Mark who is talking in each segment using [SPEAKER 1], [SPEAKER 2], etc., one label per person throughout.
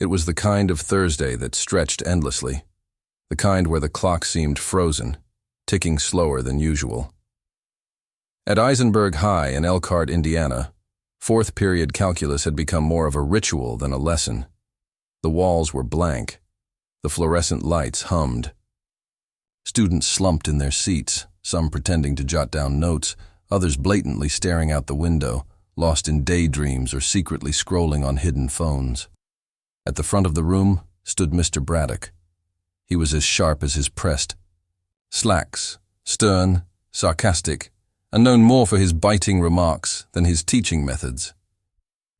[SPEAKER 1] It was the kind of Thursday that stretched endlessly, the kind where the clock seemed frozen, ticking slower than usual. At Eisenberg High in Elkhart, Indiana, fourth period calculus had become more of a ritual than a lesson. The walls were blank. The fluorescent lights hummed. Students slumped in their seats, some pretending to jot down notes, others blatantly staring out the window, lost in daydreams or secretly scrolling on hidden phones. At the front of the room stood Mr. Braddock. He was as sharp as his pressed slacks, stern, sarcastic, and known more for his biting remarks than his teaching methods.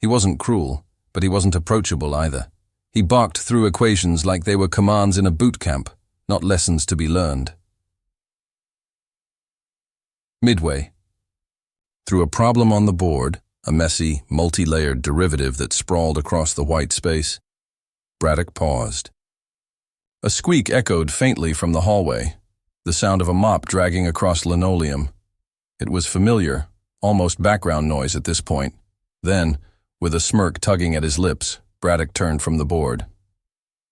[SPEAKER 1] He wasn't cruel, but he wasn't approachable either. He barked through equations like they were commands in a boot camp, not lessons to be learned. Midway. Through a problem on the board, a messy, multi-layered derivative that sprawled across the white space, Braddock paused. A squeak echoed faintly from the hallway, the sound of a mop dragging across linoleum. It was familiar, almost background noise at this point. Then, with a smirk tugging at his lips, Braddock turned from the board.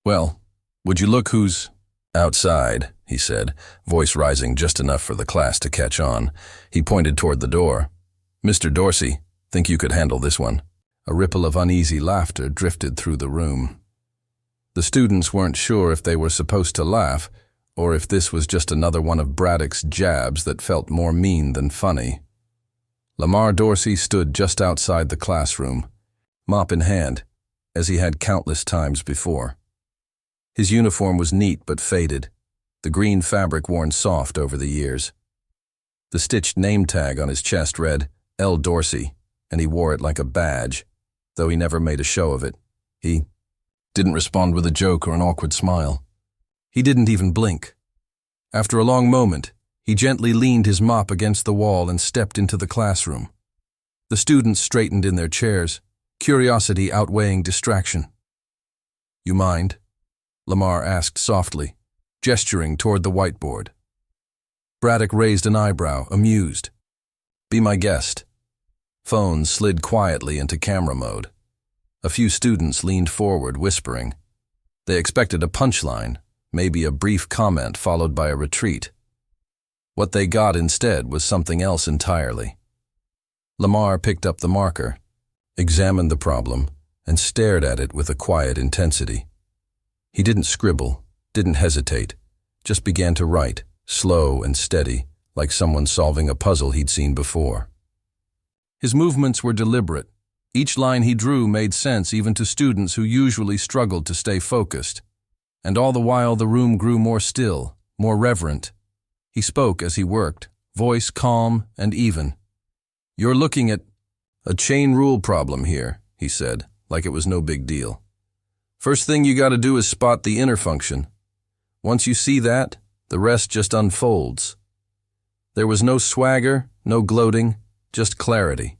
[SPEAKER 1] "Well, would you look who's outside," he said, voice rising just enough for the class to catch on. He pointed toward the door. "Mr. Dorsey, think you could handle this one?" A ripple of uneasy laughter drifted through the room. The students weren't sure if they were supposed to laugh, or if this was just another one of Braddock's jabs that felt more mean than funny. Lamar Dorsey stood just outside the classroom, mop in hand, as he had countless times before. His uniform was neat but faded, the green fabric worn soft over the years. The stitched name tag on his chest read, L. Dorsey, and he wore it like a badge, though he never made a show of it. He didn't respond with a joke or an awkward smile. He didn't even blink. After a long moment, he gently leaned his mop against the wall and stepped into the classroom. The students straightened in their chairs, curiosity outweighing distraction. "You mind?" Lamar asked softly, gesturing toward the whiteboard. Braddock raised an eyebrow, amused. "Be my guest." Phones slid quietly into camera mode. A few students leaned forward, whispering. They expected a punchline, maybe a brief comment followed by a retreat. What they got instead was something else entirely. Lamar picked up the marker, examined the problem, and stared at it with a quiet intensity. He didn't scribble, didn't hesitate, just began to write, slow and steady, like someone solving a puzzle he'd seen before. His movements were deliberate. Each line he drew made sense even to students who usually struggled to stay focused. And all the while the room grew more still, more reverent. He spoke as he worked, voice calm and even. "You're looking at a chain rule problem here," he said, like it was no big deal. "First thing you gotta do is spot the inner function. Once you see that, the rest just unfolds." There was no swagger, no gloating, just clarity.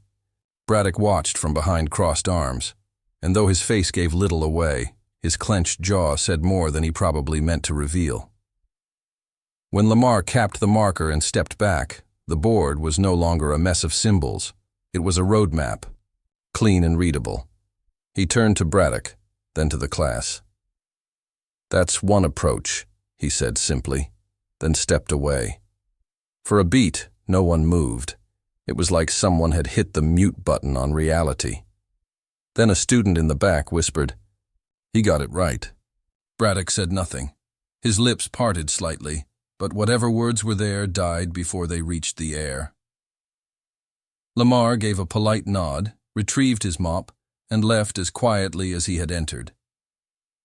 [SPEAKER 1] Braddock watched from behind crossed arms, and though his face gave little away, his clenched jaw said more than he probably meant to reveal. When Lamar capped the marker and stepped back, the board was no longer a mess of symbols. It was a roadmap, clean and readable. He turned to Braddock, then to the class. "That's one approach," he said simply, then stepped away. For a beat, no one moved. It was like someone had hit the mute button on reality. Then a student in the back whispered, "He got it right." Braddock said nothing. His lips parted slightly, but whatever words were there died before they reached the air. Lamar gave a polite nod, retrieved his mop, and left as quietly as he had entered.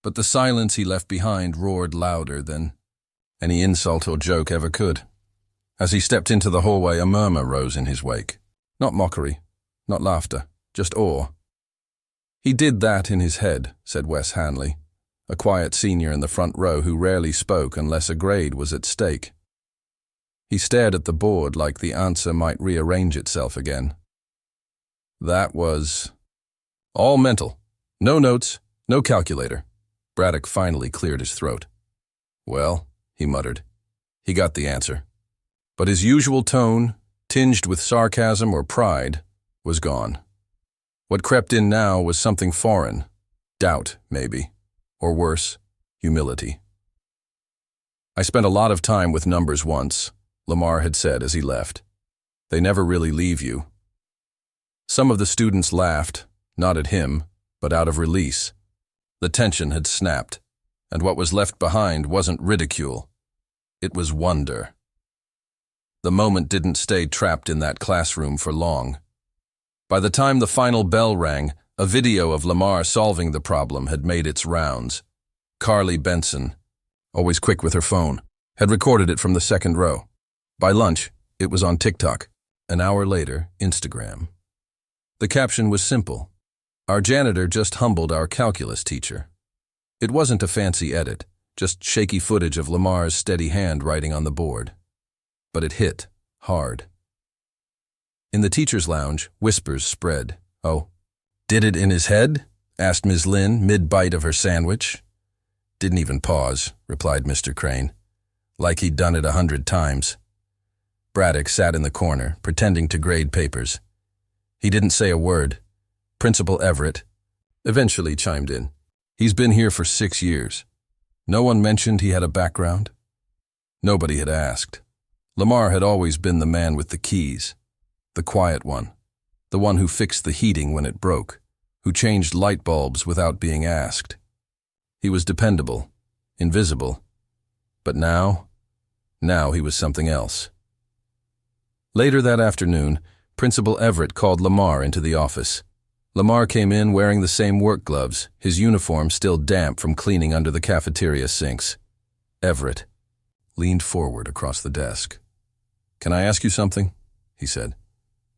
[SPEAKER 1] But the silence he left behind roared louder than any insult or joke ever could. As he stepped into the hallway, a murmur rose in his wake. Not mockery, not laughter, just awe. "He did that in his head," said Wes Hanley, a quiet senior in the front row who rarely spoke unless a grade was at stake. He stared at the board like the answer might rearrange itself again. "That was all mental. No notes, no calculator." Braddock finally cleared his throat. "Well," he muttered, he got the answer. But his usual tone, tinged with sarcasm or pride, was gone. What crept in now was something foreign. Doubt, maybe. Or worse, humility. "I spent a lot of time with numbers once," Lamar had said as he left. "They never really leave you." Some of the students laughed, not at him, but out of release. The tension had snapped, and what was left behind wasn't ridicule. It was wonder. The moment didn't stay trapped in that classroom for long. By the time the final bell rang, a video of Lamar solving the problem had made its rounds. Carly Benson, always quick with her phone, had recorded it from the second row. By lunch, it was on TikTok. An hour later, Instagram. The caption was simple. "Our janitor just humbled our calculus teacher." It wasn't a fancy edit, just shaky footage of Lamar's steady hand writing on the board. But it hit hard. In the teacher's lounge, whispers spread. "Oh, did it in his head?" asked Ms. Lynn, mid-bite of her sandwich. "Didn't even pause," replied Mr. Crane. "Like he'd done it 100 times. Braddock sat in the corner, pretending to grade papers. He didn't say a word. Principal Everett eventually chimed in. "He's been here for 6 years. No one mentioned he had a background." Nobody had asked. Lamar had always been the man with the keys, the quiet one, the one who fixed the heating when it broke, who changed light bulbs without being asked. He was dependable, invisible. But now he was something else. Later that afternoon, Principal Everett called Lamar into the office. Lamar came in wearing the same work gloves, his uniform still damp from cleaning under the cafeteria sinks. Everett leaned forward across the desk. "Can I ask you something?" he said.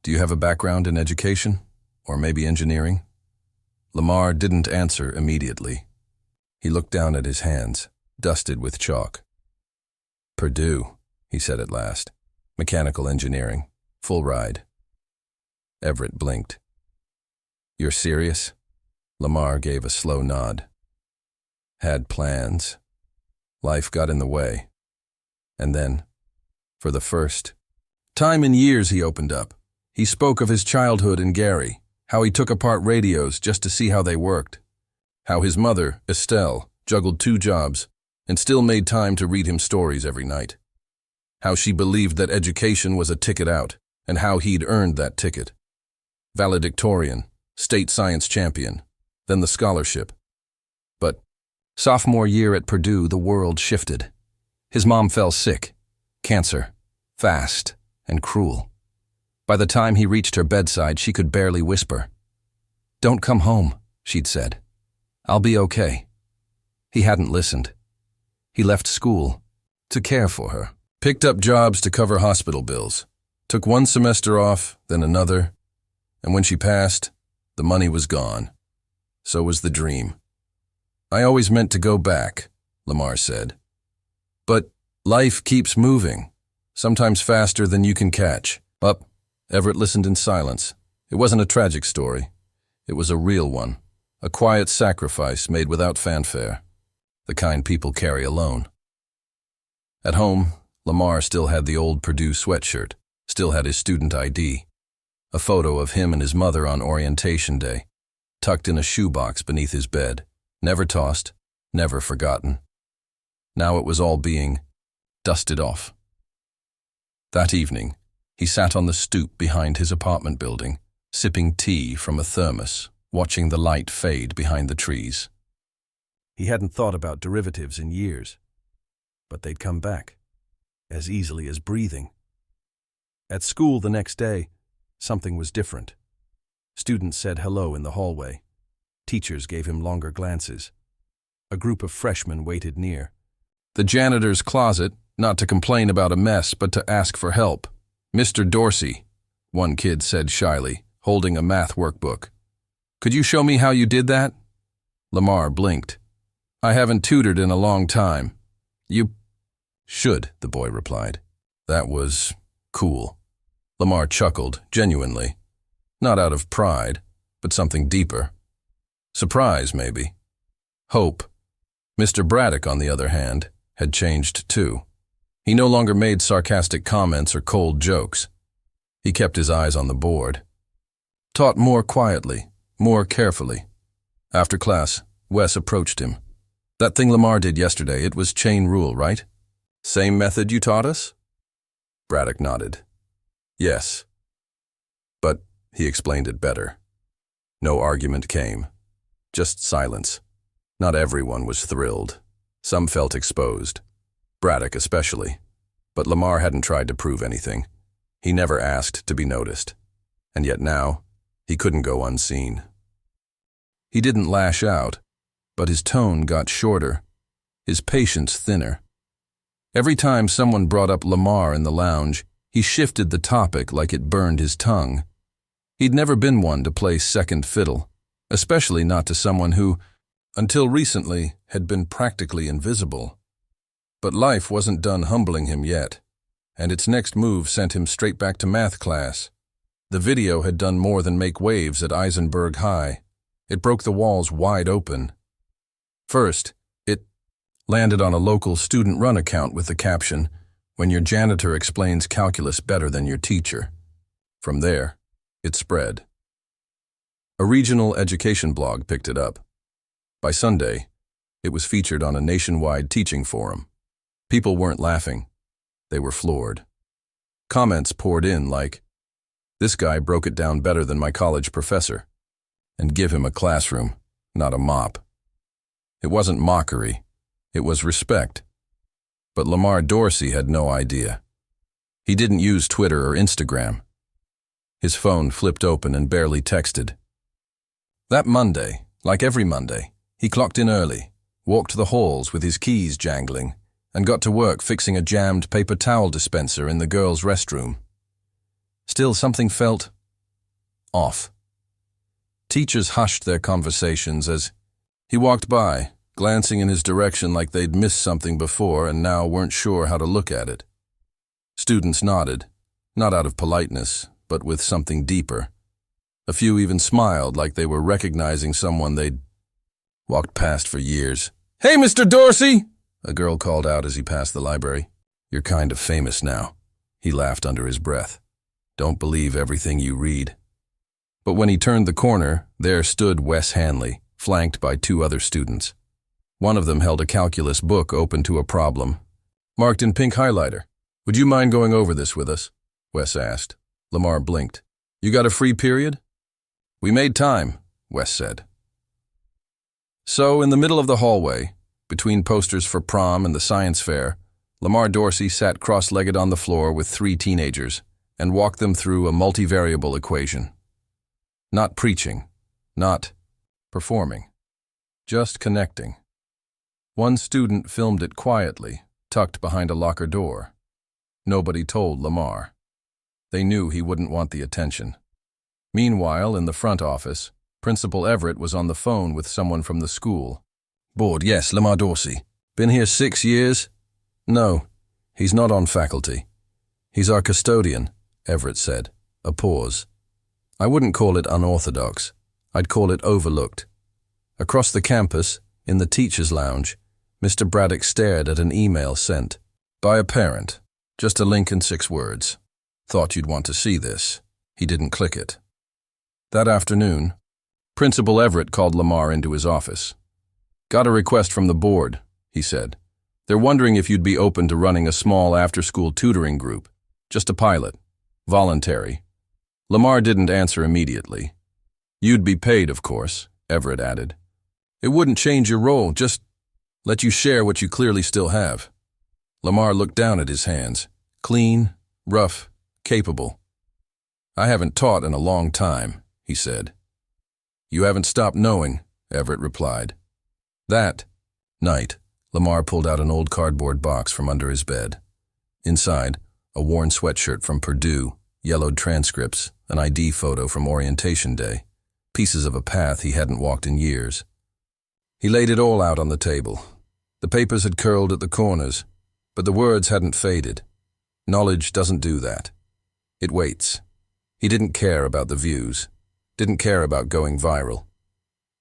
[SPEAKER 1] "Do you have a background in education? Or maybe engineering?" Lamar didn't answer immediately. He looked down at his hands, dusted with chalk. "Purdue," he said at last. "Mechanical engineering. Full ride." Everett blinked. "You're serious?" Lamar gave a slow nod. "Had plans. Life got in the way. And then, for the first time in years, he opened up. He spoke of his childhood in Gary, how he took apart radios just to see how they worked, how his mother, Estelle, juggled 2 jobs and still made time to read him stories every night, how she believed that education was a ticket out, and how he'd earned that ticket. Valedictorian, state science champion, then the scholarship. But sophomore year at Purdue, the world shifted. His mom fell sick, cancer, fast and cruel. By the time he reached her bedside, she could barely whisper. "Don't come home," she'd said. "I'll be okay." He hadn't listened. He left school to care for her, picked up jobs to cover hospital bills, took 1 semester off, then another, and when she passed, the money was gone. So was the dream. "I always meant to go back," Lamar said. "But life keeps moving, sometimes faster than you can catch." Up, Everett listened in silence. It wasn't a tragic story. It was a real one, a quiet sacrifice made without fanfare, the kind people carry alone. At home, Lamar still had the old Purdue sweatshirt, still had his student ID, a photo of him and his mother on orientation day, tucked in a shoebox beneath his bed, never tossed, never forgotten. Now it was all being dusted off. That evening, he sat on the stoop behind his apartment building, sipping tea from a thermos, watching the light fade behind the trees. He hadn't thought about derivatives in years, but they'd come back, as easily as breathing. At school the next day, something was different. Students said hello in the hallway. Teachers gave him longer glances. A group of freshmen waited near. The janitor's closet, not to complain about a mess, but to ask for help. "Mr. Dorsey," one kid said shyly, holding a math workbook. "Could you show me how you did that?" Lamar blinked. "I haven't tutored in a long time." "You should," the boy replied. That was cool. Lamar chuckled, genuinely. Not out of pride, but something deeper. Surprise, maybe. Hope. Mr. Braddock, on the other hand, had changed too. He no longer made sarcastic comments or cold jokes. He kept his eyes on the board. Taught more quietly, more carefully. After class, Wes approached him. That thing Lamar did yesterday, it was chain rule, right? Same method you taught us? Braddock nodded. Yes. But he explained it better. No argument came. Just silence. Not everyone was thrilled. Some felt exposed. Braddock especially. But Lamar hadn't tried to prove anything. He never asked to be noticed. And yet now, he couldn't go unseen. He didn't lash out, but his tone got shorter, his patience thinner. Every time someone brought up Lamar in the lounge, he shifted the topic like it burned his tongue. He'd never been one to play second fiddle, especially not to someone who, until recently, had been practically invisible. But life wasn't done humbling him yet, and its next move sent him straight back to math class. The video had done more than make waves at Eisenberg High. It broke the walls wide open. First, it landed on a local student-run account with the caption, "When your janitor explains calculus better than your teacher." From there, it spread. A regional education blog picked it up. By Sunday, it was featured on a nationwide teaching forum. People weren't laughing. They were floored. Comments poured in like, "This guy broke it down better than my college professor." And give him a classroom, not a mop. It wasn't mockery. It was respect. But Lamar Dorsey had no idea. He didn't use Twitter or Instagram. His phone flipped open and barely texted. That Monday, like every Monday, he clocked in early, walked the halls with his keys jangling, and got to work fixing a jammed paper towel dispenser in the girls' restroom. Still, something felt off. Teachers hushed their conversations as he walked by, glancing in his direction like they'd missed something before and now weren't sure how to look at it. Students nodded, not out of politeness, but with something deeper. A few even smiled like they were recognizing someone they'd walked past for years. "Hey, Mr. Dorsey!" a girl called out as he passed the library. "You're kind of famous now," he laughed under his breath. "Don't believe everything you read." But when he turned the corner, there stood Wes Hanley, flanked by two other students. One of them held a calculus book open to a problem, marked in pink highlighter. "Would you mind going over this with us?" Wes asked. Lamar blinked. "You got a free period?" "We made time," Wes said. So, in the middle of the hallway, between posters for prom and the science fair, Lamar Dorsey sat cross-legged on the floor with 3 teenagers and walked them through a multivariable equation. Not preaching, not performing, just connecting. One student filmed it quietly, tucked behind a locker door. Nobody told Lamar. They knew he wouldn't want the attention. Meanwhile, in the front office, Principal Everett was on the phone with someone from the school. "Board, yes, Lamar Dorsey. Been here 6 years?" "No, he's not on faculty. He's our custodian," Everett said. A pause. "I wouldn't call it unorthodox. I'd call it overlooked." Across the campus, in the teacher's lounge, Mr. Braddock stared at an email sent by a parent. Just a link and 6 words. "Thought you'd want to see this." He didn't click it. That afternoon, Principal Everett called Lamar into his office. "Got a request from the board," he said. "They're wondering if you'd be open to running a small after-school tutoring group. Just a pilot. Voluntary." Lamar didn't answer immediately. "You'd be paid, of course," Everett added. "It wouldn't change your role, just let you share what you clearly still have." Lamar looked down at his hands. Clean, rough, capable. "I haven't taught in a long time," he said. "You haven't stopped knowing," Everett replied. That night, Lamar pulled out an old cardboard box from under his bed. Inside, a worn sweatshirt from Purdue, yellowed transcripts, an ID photo from orientation day, pieces of a path he hadn't walked in years. He laid it all out on the table. The papers had curled at the corners, but the words hadn't faded. Knowledge doesn't do that. It waits. He didn't care about the views, didn't care about going viral.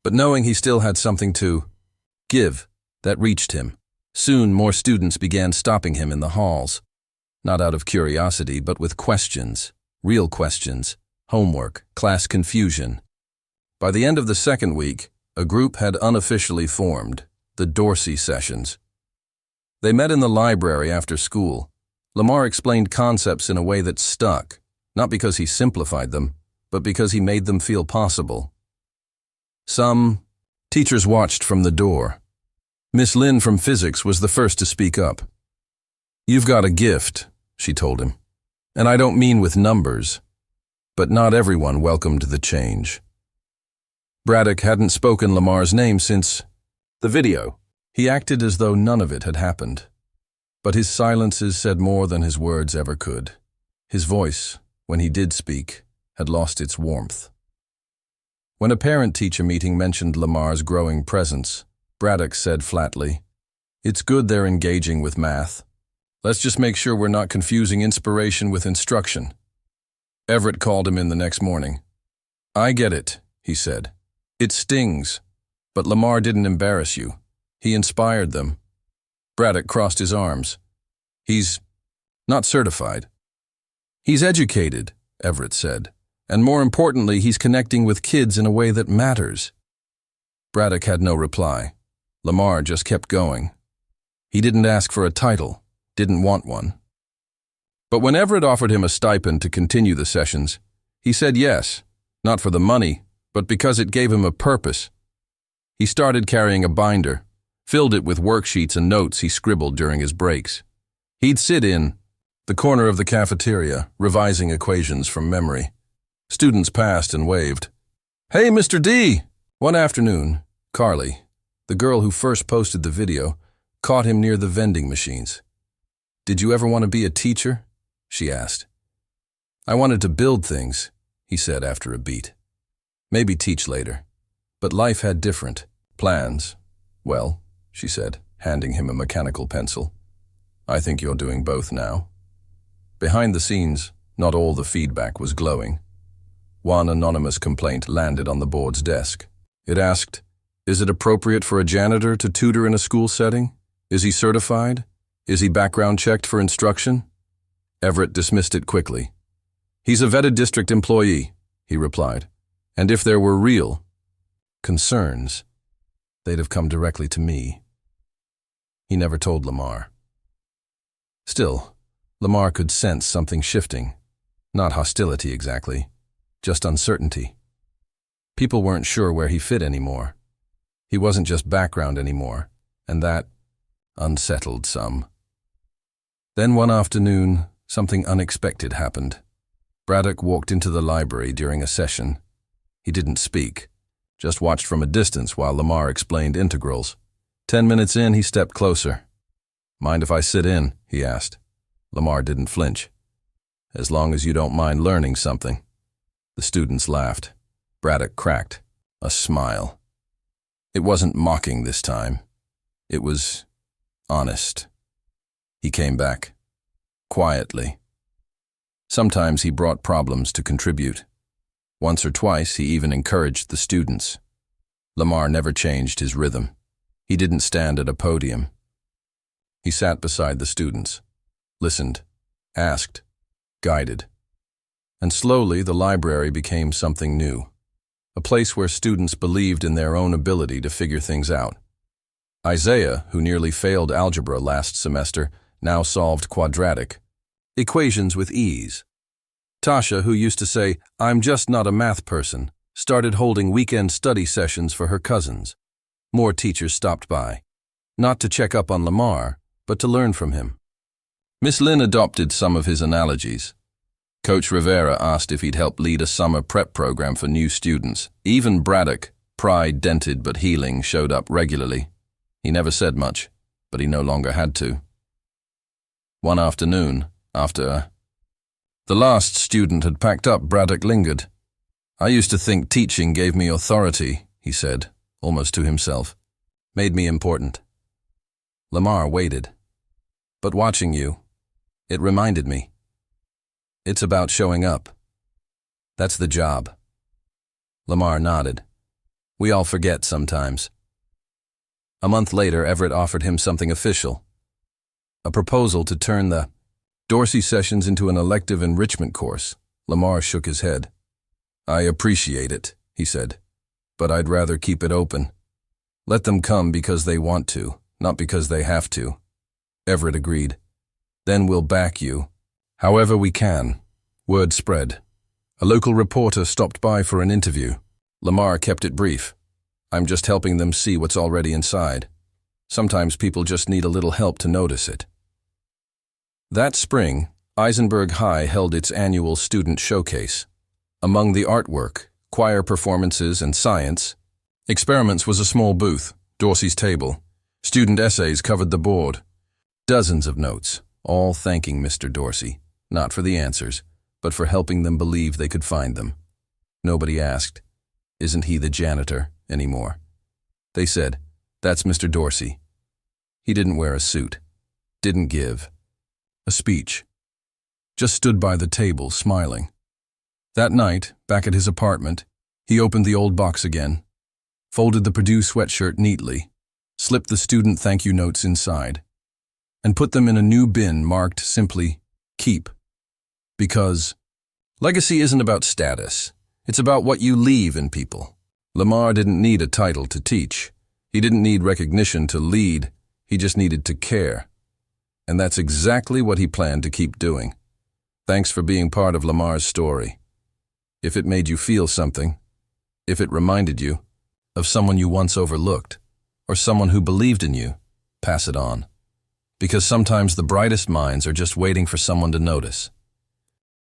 [SPEAKER 1] But knowing he still had something to give, that reached him. Soon more students began stopping him in the halls, not out of curiosity, but with questions, real questions, homework, class confusion. By the end of the second week, a group had unofficially formed, the Dorsey sessions. They met in the library after school. Lamar explained concepts in a way that stuck, not because he simplified them, but because he made them feel possible. Some teachers watched from the door. Miss Lynn from physics was the first to speak up. "You've got a gift," she told him. "And I don't mean with numbers." But not everyone welcomed the change. Braddock hadn't spoken Lamar's name since the video. He acted as though none of it had happened. But his silences said more than his words ever could. His voice, when he did speak, had lost its warmth. When a parent-teacher meeting mentioned Lamar's growing presence, Braddock said flatly, "It's good they're engaging with math. Let's just make sure we're not confusing inspiration with instruction." Everett called him in the next morning. "I get it," he said. "It stings. But Lamar didn't embarrass you. He inspired them." Braddock crossed his arms. "He's not certified." "He's educated," Everett said. "And more importantly, he's connecting with kids in a way that matters." Braddock had no reply. Lamar just kept going. He didn't ask for a title, didn't want one. But when Everett offered him a stipend to continue the sessions, he said yes, not for the money, but because it gave him a purpose. He started carrying a binder, filled it with worksheets and notes he scribbled during his breaks. He'd sit in the corner of the cafeteria, revising equations from memory. Students passed and waved. "Hey, Mr. D!" One afternoon, Carly, the girl who first posted the video, caught him near the vending machines. "Did you ever want to be a teacher?" she asked. "I wanted to build things," he said after a beat. "Maybe teach later." But life had different plans. "Well," she said, handing him a mechanical pencil, "I think you're doing both now." Behind the scenes, not all the feedback was glowing. One anonymous complaint landed on the board's desk. It asked, "Is it appropriate for a janitor to tutor in a school setting? Is he certified? Is he background checked for instruction?" Everett dismissed it quickly. "He's a vetted district employee," he replied. "And if there were real concerns, they'd have come directly to me." He never told Lamar. Still, Lamar could sense something shifting. Not hostility exactly, just uncertainty. People weren't sure where he fit anymore. He wasn't just background anymore, and that unsettled some. Then one afternoon, something unexpected happened. Braddock walked into the library during a session. He didn't speak, just watched from a distance while Lamar explained integrals. 10 minutes in, he stepped closer. "Mind if I sit in?" he asked. Lamar didn't flinch. "As long as you don't mind learning something." The students laughed. Braddock cracked a smile. It wasn't mocking this time. It was honest. He came back. Quietly. Sometimes he brought problems to contribute. Once or twice he even encouraged the students. Lamar never changed his rhythm. He didn't stand at a podium. He sat beside the students, listened, asked, guided. And slowly the library became something new. A place where students believed in their own ability to figure things out. Isaiah, who nearly failed algebra last semester, now solved quadratic equations with ease. Tasha, who used to say, "I'm just not a math person," started holding weekend study sessions for her cousins. More teachers stopped by, not to check up on Lamar, but to learn from him. Miss Lynn adopted some of his analogies. Coach Rivera asked if he'd help lead a summer prep program for new students. Even Braddock, pride dented but healing, showed up regularly. He never said much, but he no longer had to. One afternoon, after the last student had packed up, Braddock lingered. "I used to think teaching gave me authority," he said, almost to himself. "Made me important." Lamar waited. "But watching you, it reminded me. It's about showing up. That's the job." Lamar nodded. "We all forget sometimes." A month later, Everett offered him something official. A proposal to turn the Dorsey sessions into an elective enrichment course. Lamar shook his head. "I appreciate it," he said, "but I'd rather keep it open." Let them come because they want to, not because they have to. Everett agreed. Then we'll back you. However we can. Word spread. A local reporter stopped by for an interview. Lamar kept it brief. I'm just helping them see what's already inside. Sometimes people just need a little help to notice it. That spring, Eisenberg High held its annual student showcase. Among the artwork, choir performances, and science, experiments was a small booth, Dorsey's table. Student essays covered the board. Dozens of notes, all thanking Mr. Dorsey, not for the answers, but for helping them believe they could find them. Nobody asked, "Isn't he the janitor?" anymore. They said, "That's Mr. Dorsey." He didn't wear a suit, didn't give a speech, just stood by the table, smiling. That night, back at his apartment, he opened the old box again, folded the Purdue sweatshirt neatly, slipped the student thank you notes inside, and put them in a new bin marked simply, "Keep." Because legacy isn't about status. It's about what you leave in people. Lamar didn't need a title to teach. He didn't need recognition to lead. He just needed to care. And that's exactly what he planned to keep doing. Thanks for being part of Lamar's story. If it made you feel something, if it reminded you of someone you once overlooked, or someone who believed in you, pass it on. Because sometimes the brightest minds are just waiting for someone to notice.